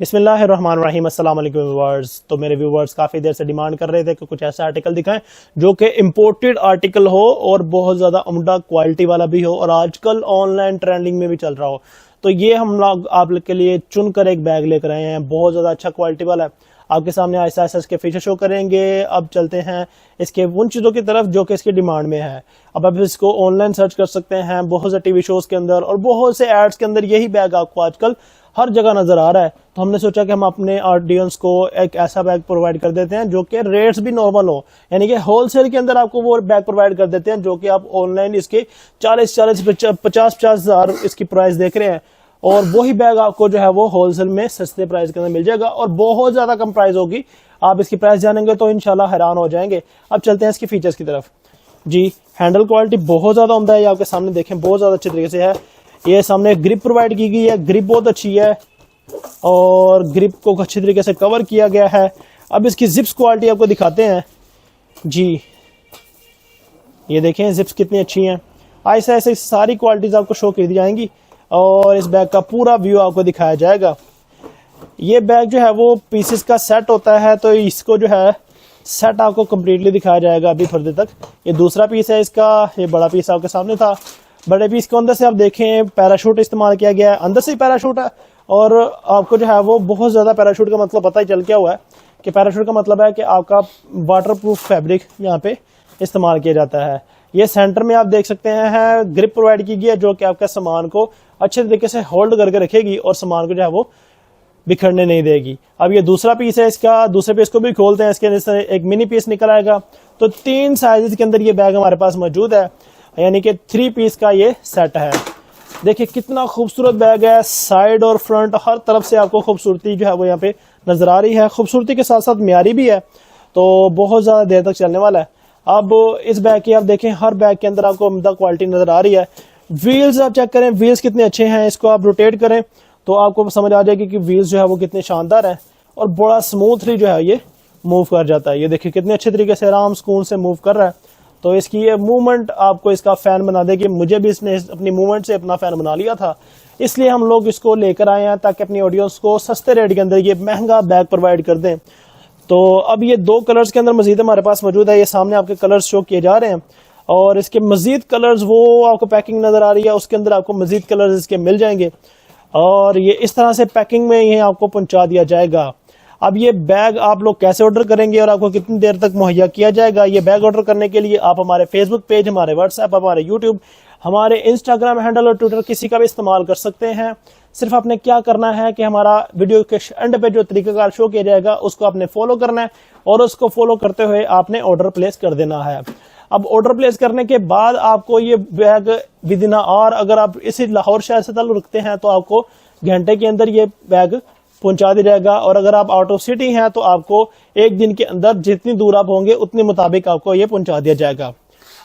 बिस्मिल्लाहिर्रहमानिर्रहीम अस्सलाम वालेकुम व्यूअर्स। तो मेरे व्यूअर्स काफ़ी देर से डिमांड कर रहे थे कि कुछ ऐसा आर्टिकल दिखाएं जो कि इम्पोर्टेड आर्टिकल हो और बहुत ज़्यादा उम्दा क्वालिटी वाला भी हो और आजकल ऑनलाइन ट्रेंडिंग में भी चल रहा हो। तो ये हम लोग आप लोग के लिए चुनकर एक बैग लेकर आए हैं, बहुत ज़्यादा अच्छा क्वालिटी वाला है। आपके सामने ऐसा ऐसा इसके फीचर शो करेंगे। अब चलते हैं इसके उन चीज़ों की तरफ जो कि इसकी डिमांड में है। अब आप इसको ऑनलाइन सर्च कर सकते हैं, बहुत से टीवी शोज़ के अंदर और बहुत से एड्स के अंदर यही बैग आपको आजकल हर जगह नजर आ रहा है। तो हमने सोचा कि हम अपने ऑडियंस को एक ऐसा बैग प्रोवाइड कर देते हैं जो कि रेट्स भी नॉर्मल हो, यानी कि होलसेल के अंदर आपको वो बैग प्रोवाइड कर देते हैं जो कि आप ऑनलाइन इसके 50-50 हज़ार इसकी प्राइस देख रहे हैं और वही बैग आपको जो है वो होलसेल में सस्ते प्राइस के अंदर मिल जाएगा और बहुत ज्यादा कम प्राइस होगी। आप इसकी प्राइस जानेंगे तो इंशाल्लाह हैरान हो जाएंगे। अब चलते हैं इसकी फीचर्स की तरफ। जी, हैंडल क्वालिटी बहुत ज्यादा उम्दा है, ये आपके सामने देखें बहुत ज्यादा अच्छे तरीके से है। ये सामने ग्रिप प्रोवाइड की गई है, ग्रिप बहुत अच्छी है और ग्रिप को अच्छी तरीके से कवर किया गया है। अब इसकी जिप्स क्वालिटी आपको दिखाते हैं। जी, ये देखें जिप्स कितनी अच्छी हैं। ऐसे ऐसे सारी क्वालिटीज आपको शो कर दी जाएंगी और इस बैग का पूरा व्यू आपको दिखाया जाएगा। ये बैग जो है वो पीसेस का सेट होता है, तो इसको जो है सेट आपको कंप्लीटली दिखाया जाएगा अभी थोड़ी देर तक। ये दूसरा पीस है इसका, ये बड़ा पीस आपके सामने था। बड़े पीस के अंदर से आप देखें पैराशूट इस्तेमाल किया गया है, अंदर से ही पैराशूट है और आपको जो है वो बहुत ज्यादा पैराशूट का मतलब पता ही चल क्या हुआ है कि पैराशूट का मतलब है कि आपका वाटर प्रूफ फैब्रिक यहाँ पे इस्तेमाल किया जाता है। ये सेंटर में आप देख सकते हैं ग्रिप प्रोवाइड की गई है जो कि आपका सामान को अच्छे तरीके से होल्ड करके रखेगी और सामान को जो है वो बिखरने नहीं देगी। अब ये दूसरा पीस है इसका, दूसरे पीस को भी खोलते हैं, इसके अंदर एक मिनी पीस निकल आएगा। तो 3 साइजेस के अंदर ये बैग हमारे पास मौजूद है, यानी कि 3 पीस का ये सेट है। देखिए कितना खूबसूरत बैग है, साइड और फ्रंट हर तरफ से आपको खूबसूरती जो है वो यहाँ पे नजर आ रही है। खूबसूरती के साथ साथ म्यारी भी है, तो बहुत ज्यादा देर तक चलने वाला है। अब इस बैग की आप देखें, हर बैग के अंदर आपको उम्दा क्वालिटी नजर आ रही है। व्हील्स आप चेक करें, व्हील्स कितने अच्छे हैं। इसको आप रोटेट करें तो आपको समझ आ जाएगी कि व्हील्स जो है वो कितने शानदार है और बड़ा स्मूथली जो है ये मूव कर जाता है। ये देखिए कितने अच्छे तरीके से आराम सुकून से मूव कर रहा है। तो इसकी ये मूवमेंट आपको इसका फैन बना देगी। मुझे भी इसने अपनी मूवमेंट से अपना फैन बना लिया था, इसलिए हम लोग इसको लेकर आए हैं ताकि अपनी ऑडियंस को सस्ते रेट के अंदर ये महंगा बैग प्रोवाइड कर दें। तो अब ये 2 कलर्स के अंदर मजीद हमारे पास मौजूद है। ये सामने आपके कलर्स शो किए जा रहे हैं और इसके मजीद कलर्स वो आपको पैकिंग नजर आ रही है, उसके अंदर आपको मजीद कलर्स इसके मिल जाएंगे और ये इस तरह से पैकिंग में ये आपको पहुंचा दिया जाएगा। अब ये बैग आप लोग कैसे ऑर्डर करेंगे और आपको कितनी देर तक मुहैया किया जाएगा? ये बैग ऑर्डर करने के लिए आप हमारे फेसबुक पेज, हमारे व्हाट्सएप, हमारे यूट्यूब, हमारे इंस्टाग्राम हैंडल और ट्विटर किसी का भी इस्तेमाल कर सकते हैं। सिर्फ आपने क्या करना है कि हमारा वीडियो के एंड पे जो तरीकाकार शो किया जाएगा उसको आपने फॉलो करना है और उसको फॉलो करते हुए आपने ऑर्डर प्लेस कर देना है। अब ऑर्डर प्लेस करने के बाद आपको ये बैग विद इन आवर, अगर आप इसी लाहौर शहर से ताल्लुक रखते हैं तो आपको घंटे के अंदर ये बैग पहुंचा दिया जाएगा और अगर आप आउट ऑफ सिटी हैं तो आपको 1 दिन के अंदर जितनी दूर आप होंगे उतने मुताबिक आपको ये पहुंचा दिया जाएगा।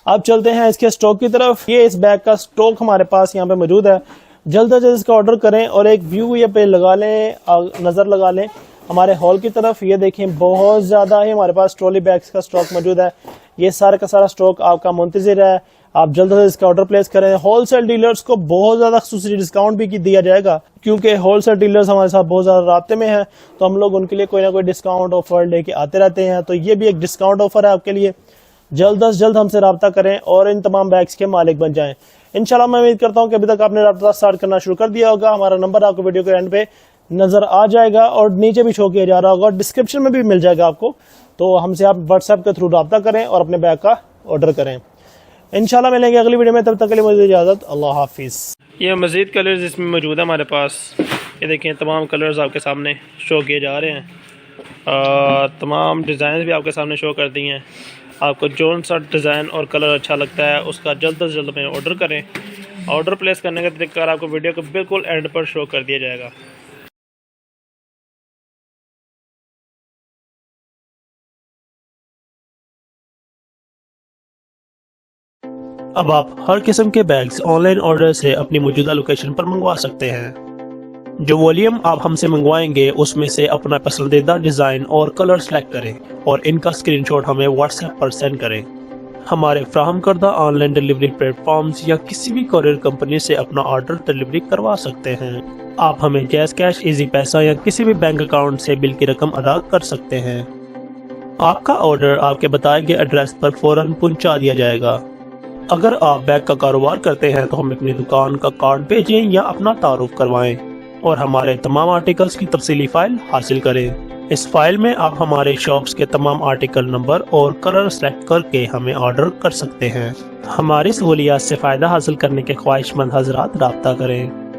अब चलते हैं इसके स्टॉक की तरफ। ये इस बैग का स्टॉक हमारे पास यहाँ पे मौजूद है। जल्द से जल्द इसका ऑर्डर करें और एक व्यू ये पे लगा लें, नजर लगा लें हमारे हॉल की तरफ। ये देखें बहुत ज्यादा है हमारे पास ट्रॉली बैग्स का स्टॉक मौजूद है। ये सारा का सारा स्टॉक आपका मुंतजिर है, आप जल्द से जल्द इसका ऑर्डर प्लेस करें। होलसेल डीलर्स को बहुत ज्यादा खुसूसी डिस्काउंट भी दिया जाएगा क्योंकि होलसेल डीलर्स हमारे साथ बहुत ज्यादा राब्ते में हैं, तो हम लोग उनके लिए कोई ना कोई डिस्काउंट ऑफर लेके आते रहते हैं। तो ये भी एक डिस्काउंट ऑफर है आपके लिए। जल्द से जल्द हमसे रब्ता करें और इन तमाम बैग्स के मालिक बन जाएं। इंशाल्लाह मैं उम्मीद करता हूं कि अभी तक आपने रब्ता स्टार्ट करना शुरू कर दिया होगा। हमारा नंबर आपको वीडियो के एंड पे नजर आ जाएगा और नीचे भी शो किया जा रहा होगा, डिस्क्रिप्शन में भी मिल जाएगा आपको। तो हमसे आप व्हाट्सएप के थ्रू रब्ता करें और अपने बैग का ऑर्डर करें। इंशाल्लाह मिलेंगे अगली वीडियो में, तब तक के लिए मुझे इजाजत, अल्लाह हाफिज। ये मजीद कलर्स इसमें मौजूद है हमारे पास। ये देखें तमाम कलर्स आपके सामने शो किए जा रहे हैं, तमाम डिज़ाइन भी आपके सामने शो कर दी हैं। आपको जो सा डिज़ाइन और कलर अच्छा लगता है उसका जल्द से जल्द में ऑर्डर करें। ऑर्डर प्लेस करने का तरीका आपको वीडियो के बिल्कुल एंड पर शो कर दिया जाएगा। अब आप हर किस्म के बैग्स ऑनलाइन ऑर्डर से अपनी मौजूदा लोकेशन पर मंगवा सकते हैं। जो वॉल्यूम आप हमसे मंगवाएंगे उसमें से अपना पसंदीदा डिज़ाइन और कलर सेलेक्ट करें और इनका स्क्रीनशॉट हमें व्हाट्सएप पर सेंड करें। हमारे फ्राहम करदा ऑनलाइन डिलीवरी प्लेटफॉर्म्स या किसी भी कोरियर कंपनी से अपना ऑर्डर डिलीवरी करवा सकते हैं। आप हमें जैज़ कैश, इजी पैसा या किसी भी बैंक अकाउंट से बिल की रकम अदा कर सकते हैं। आपका ऑर्डर आपके बताए गए एड्रेस पर फौरन पहुंचा दिया जाएगा। अगर आप बैग का कारोबार करते हैं तो हमें अपनी दुकान का कार्ड भेजें या अपना तारुफ करवाएं और हमारे तमाम आर्टिकल्स की तफसीली फाइल हासिल करें। इस फाइल में आप हमारे शॉप्स के तमाम आर्टिकल नंबर और कलर सेलेक्ट करके हमें ऑर्डर कर सकते हैं। हमारी सहूलियत से फ़ायदा हासिल करने के ख्वाहिशमंद हजरात राब्ता करें।